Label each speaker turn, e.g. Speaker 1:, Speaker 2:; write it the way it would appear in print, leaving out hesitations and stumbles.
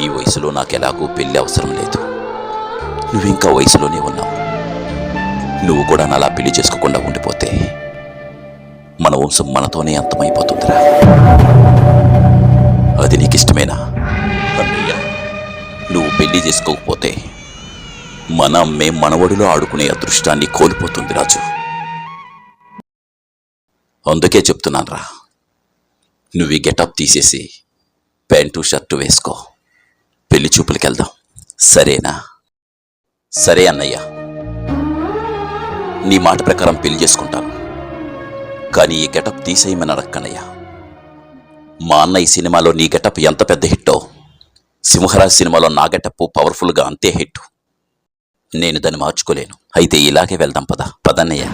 Speaker 1: ఈ వయసులో నాకెలాగూ పెళ్లి అవసరం లేదు. నువ్వింకా వయసులోనే ఉన్నావు. నువ్వు కూడా నాలా పెళ్లి చేసుకోకుండా ఉండిపోతే మన వంశం మనతోనే అంతమైపోతుందిరా. అది నీకిష్టమేనా? అన్నయ్య, నువ్వు పెళ్లి చేసుకోకపోతే మన అమ్మే మనవడిలో ఆడుకునే అదృష్టాన్ని కోల్పోతుంది రాజు. అందుకే చెప్తున్నానురా, నువ్వు ఈ గెటప్ తీసేసి ప్యాంటు షర్టు వేసుకో, పెళ్లి చూపులకెళ్దాం. సరేనా? సరే అన్నయ్య, నీ మాట ప్రకారం పెళ్లి చేసుకుంటాను. కానీ ఈ గెటప్ తీసేయమని అడక్కనయ్యా. మా అన్న ఈ సినిమాలో నీ గెటప్ ఎంత పెద్ద హిట్టో, సింహరాజ్ సినిమాలో నా గెటప్ పవర్ఫుల్గా అంతే హిట్. నేను దాన్ని మార్చుకోలేను. అయితే ఇలాగే వెళ్దాం. పదన్నయ్య.